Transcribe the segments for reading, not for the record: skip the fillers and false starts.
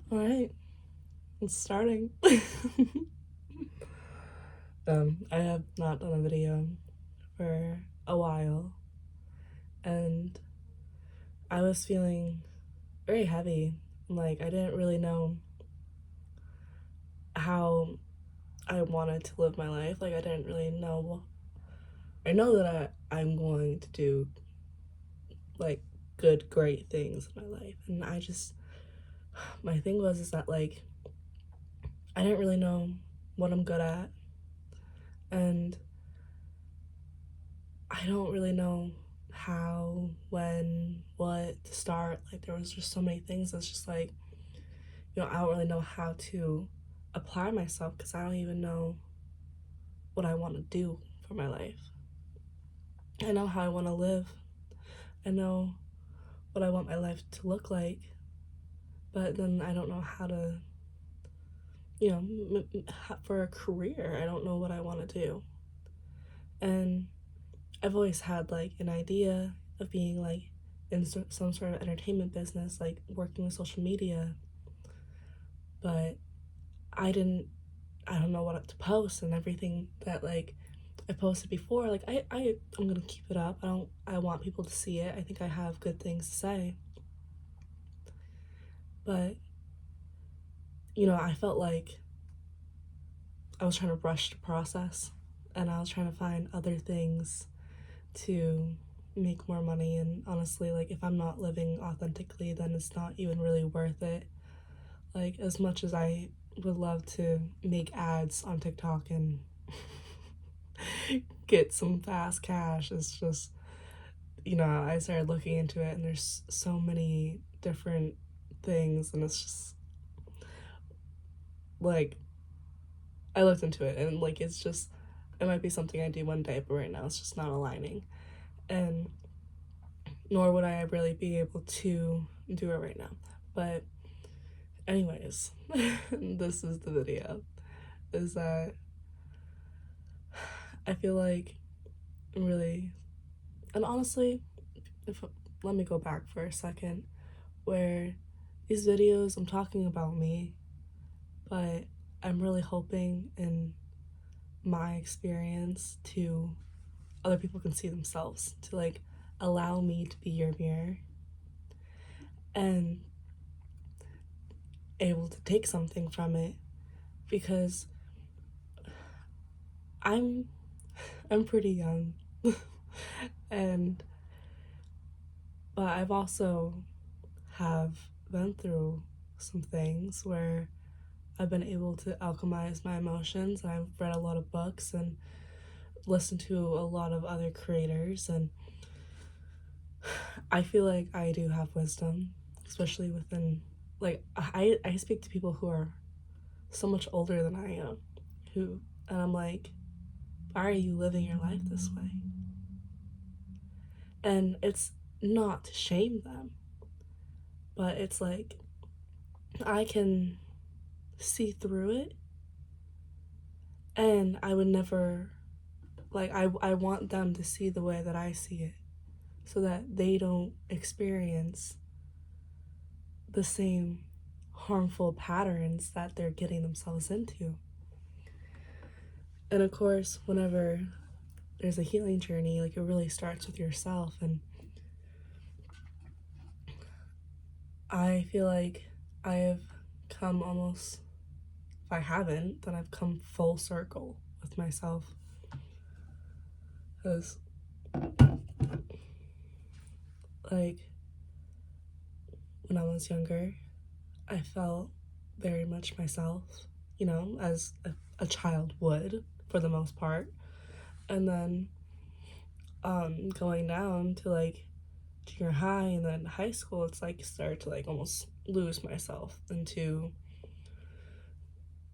All right, it's starting. I have not done a video for a while, and I was feeling very heavy. Like, I didn't really know how I wanted to live my life. Like, I didn't really know. I know that I'm going to do, like, good, great things in my life. And my thing was, is that, like, I didn't really know what I'm good at. And I don't really know how, when, what to start. Like, there was just so many things that's just like, I don't really know how to apply myself because I don't even know what I want to do for my life. I know how I want to live. I know what I want my life to look like, but then I don't know how to, for a career, I don't know what I want to do. And I've always had like an idea of being like in some sort of entertainment business, like working with social media, but I don't know what to post, and everything that like I posted before, like I'm gonna keep it up. I want people to see it. I think I have good things to say. But, I felt like I was trying to rush the process, and I was trying to find other things to make more money. And honestly, like, if I'm not living authentically, then it's not even really worth it. Like, as much as I would love to make ads on TikTok and get some fast cash, it's just, I started looking into it, and there's so many different things, and it's just like, I looked into it, and like, it might be something I do one day, but right now it's just not aligning. And nor would I really be able to do it right now. But, anyways, this is the video. Is that I feel like really, and honestly, if let me go back for a second, where these videos I'm talking about me, but I'm really hoping in my experience to other people can see themselves, to like allow me to be your mirror and able to take something from it, because I'm I'm pretty young. And but I've also have been through some things where I've been able to alchemize my emotions, and I've read a lot of books and listened to a lot of other creators, and I feel like I do have wisdom, especially within, like, I speak to people who are so much older than I am, and I'm like, why are you living your life this way? And it's not to shame them, but it's like, I can see through it, and I would never, like, I want them to see the way that I see it, so that they don't experience the same harmful patterns that they're getting themselves into. And of course, whenever there's a healing journey, like, it really starts with yourself. And I feel like I have come almost, if I haven't, then I've come full circle with myself. Because, like, when I was younger, I felt very much myself, as a child would, for the most part. And then going down to like junior high and then high school, it's like start to like almost lose myself into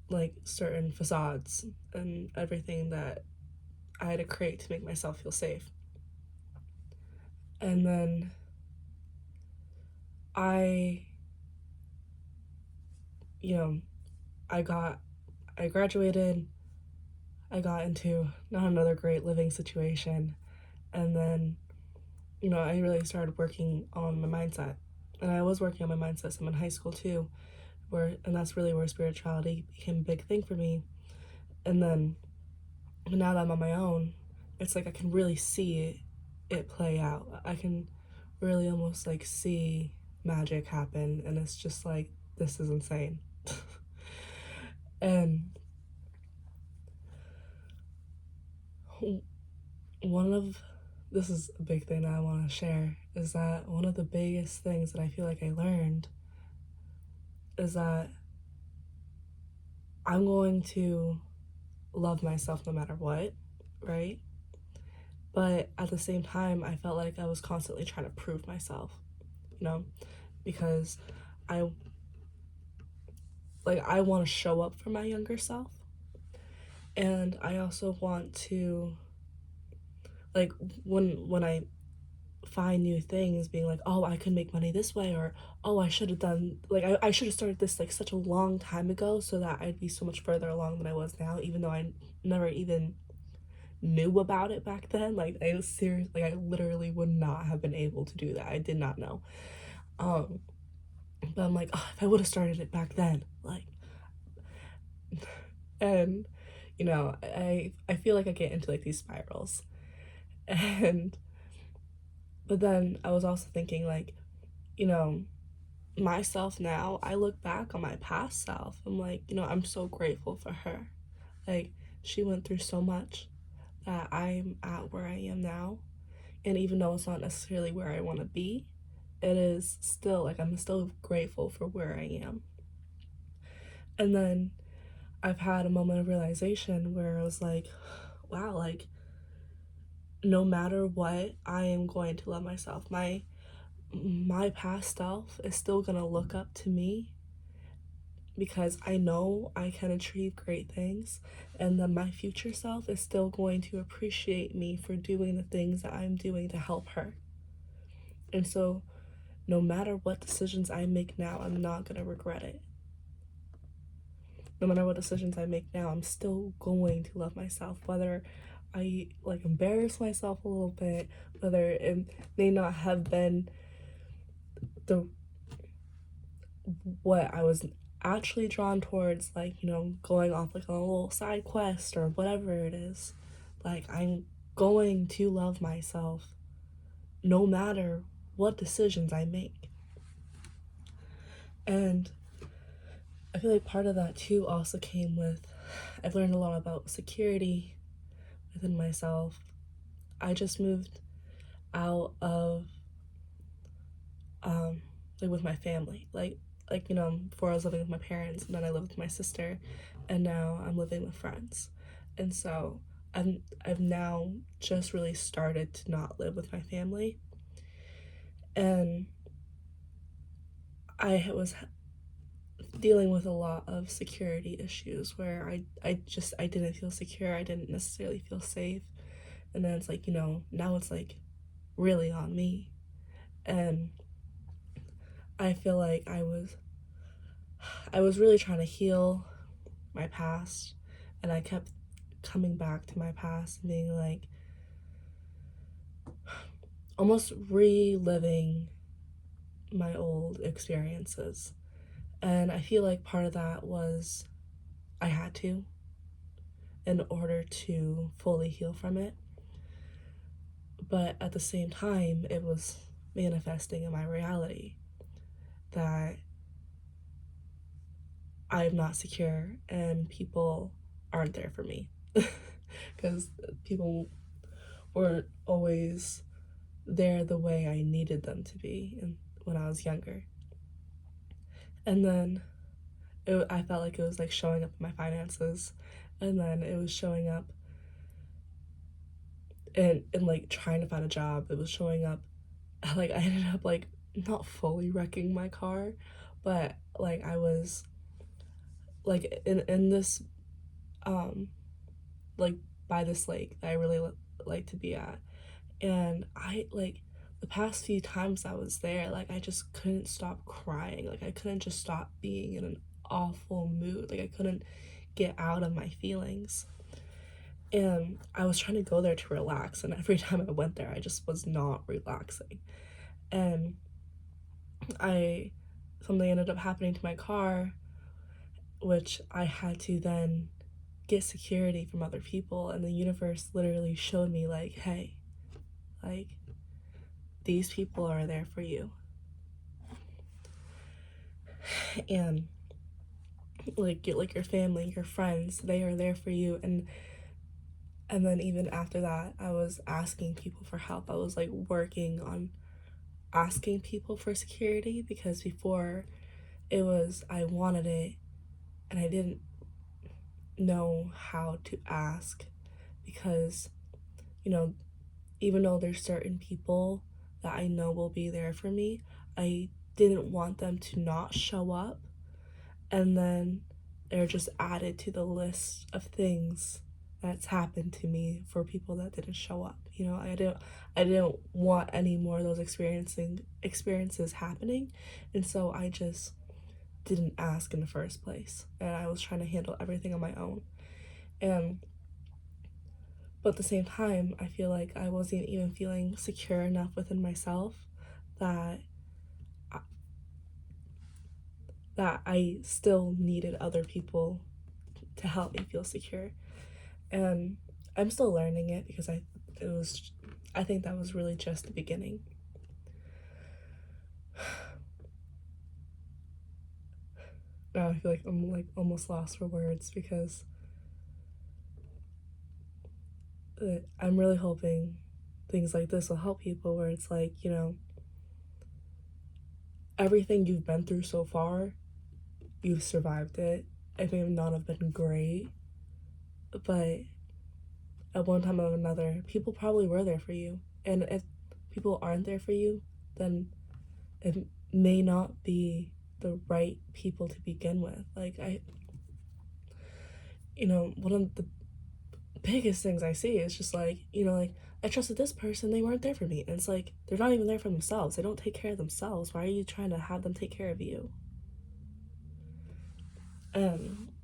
like certain facades and everything that I had to create to make myself feel safe. And then I, you know, I got, I graduated, I got into not another great living situation. And then, I really started working on my mindset. And I was working on my mindset some in high school too. and that's really where spirituality became a big thing for me. And then now that I'm on my own, it's like I can really see it play out. I can really almost like see magic happen, and it's just like, this is insane. And one of this is a big thing that I want to share, is that one of the biggest things that I feel like I learned is that I'm going to love myself no matter what, right? But at the same time, I felt like I was constantly trying to prove myself, you know, because I I want to show up for my younger self, and I also want to, like, when I find new things, being like, oh, I could make money this way, or oh, I should have done, like, I should have started this like such a long time ago so that I'd be so much further along than I was now, even though I never even knew about it back then. Like, I was serious, like, I literally would not have been able to do that. I did not know. um but I'm like, oh, if I would have started it back then, like. And I feel like I get into like these spirals. And but then I was also thinking, like, you know myself now, I look back on my past self, I'm like, I'm so grateful for her. Like, she went through so much that I'm at where I am now. And even though it's not necessarily where I want to be, it is still like, I'm still grateful for where I am. And then I've had a moment of realization where I was like, wow, like, no matter what, I am going to love myself. My past self is still gonna look up to me, because I know I can achieve great things, and then my future self is still going to appreciate me for doing the things that I'm doing to help her. And so, no matter what decisions I make now, I'm not gonna regret it. No matter what decisions I make now, I'm still going to love myself, whether I like embarrass myself a little bit, whether it may not have been the what I was actually drawn towards, like, going off like on a little side quest or whatever it is. Like, I'm going to love myself no matter what decisions I make. And I feel like part of that too also came with, I've learned a lot about security within myself. I just moved out of like with my family. Before I was living with my parents, and then I lived with my sister, and now I'm living with friends. And so I've now just really started to not live with my family. And I was dealing with a lot of security issues where I didn't feel secure. I didn't necessarily feel safe. And then it's like, now it's like really on me. And I feel like I was really trying to heal my past, and I kept coming back to my past and being like, almost reliving my old experiences. And I feel like part of that was I had to, in order to fully heal from it. But at the same time, it was manifesting in my reality that I'm not secure and people aren't there for me. Because people weren't always there the way I needed them to be when I was younger. And then I felt like it was like showing up in my finances, and then it was showing up in like trying to find a job. It was showing up, like, I ended up like not fully wrecking my car, but like I was like in this like by this lake that I really like to be at. And I like, the past few times I was there, like, I just couldn't stop crying. Like, I couldn't just stop being in an awful mood. Like, I couldn't get out of my feelings. And I was trying to go there to relax, and every time I went there, I just was not relaxing. And something ended up happening to my car, which I had to then get security from other people, and the universe literally showed me like, hey, like, these people are there for you. And like your family, your friends, they are there for you. And then even after that, I was asking people for help. I was like working on asking people for security, because before it was I wanted it and I didn't know how to ask, because you know, even though there's certain people that I know will be there for me, I didn't want them to not show up, and then they're just added to the list of things that's happened to me for people that didn't show up. You know, I didn't want any more of those experiences happening, and so I just didn't ask in the first place, and I was trying to handle everything on my own. And but at the same time, I feel like I wasn't even feeling secure enough within myself that I still needed other people to help me feel secure. And I'm still learning it, because I think that was really just the beginning. Now I feel like I'm like almost lost for words, because I'm really hoping things like this will help people, where it's like, you know, everything you've been through so far, you've survived it. It may not have been great, but at one time or another, people probably were there for you. And if people aren't there for you, then it may not be the right people to begin with. Like, one of the biggest things I see is just like, like, I trusted this person, they weren't there for me. And it's like, they're not even there for themselves. They don't take care of themselves. Why are you trying to have them take care of you?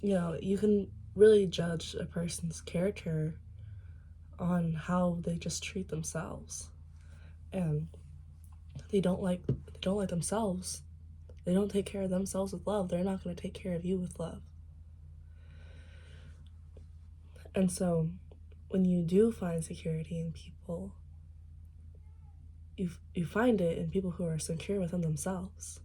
You can really judge a person's character on how they just treat themselves. And they don't like themselves. They don't take care of themselves with love. They're not going to take care of you with love. And so when you do find security in people, you find it in people who are secure within themselves.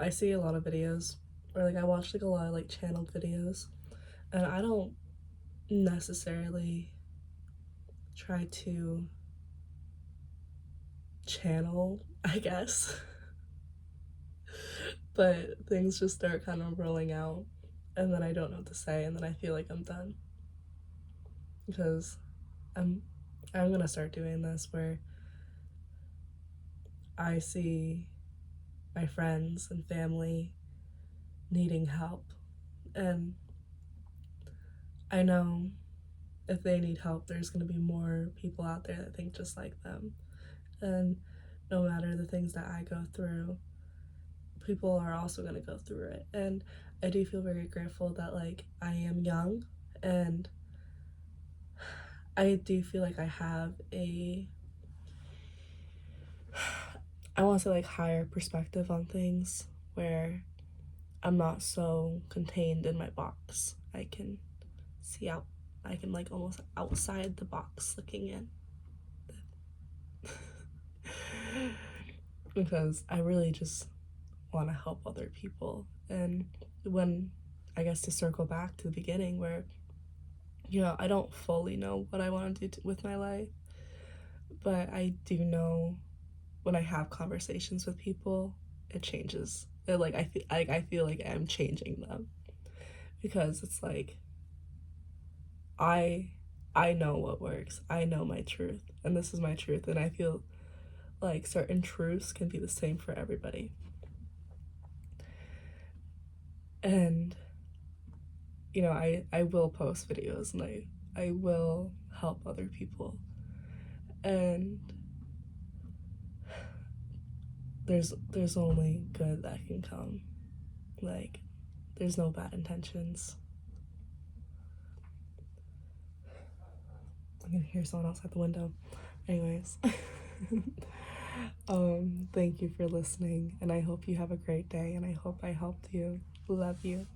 I see a lot of videos, or like I watch like a lot of like channeled videos, and I don't necessarily try to channel, I guess. But things just start kind of rolling out, and then I don't know what to say, and then I feel like I'm done, because I'm I'm gonna start doing this where I see my friends and family needing help, and I know if they need help, there's gonna be more people out there that think just like them, and no matter the things that I go through, people are also going to go through it. And I do feel very grateful that like I am young, and I do feel like I have I want to say like higher perspective on things, where I'm not so contained in my box. I can see out, I can like almost outside the box looking in. Because I really just want to help other people. And when, I guess, to circle back to the beginning, where I don't fully know what I want to do with my life, but I do know when I have conversations with people, it changes. I feel like I'm changing them, because it's like I know what works. I know my truth, and this is my truth, and I feel like certain truths can be the same for everybody. And I will post videos, and I will help other people, and there's only good that can come. Like, there's no bad intentions. I can hear someone else at the window. Anyways, thank you for listening, and I hope you have a great day, and I hope I helped you. Love you.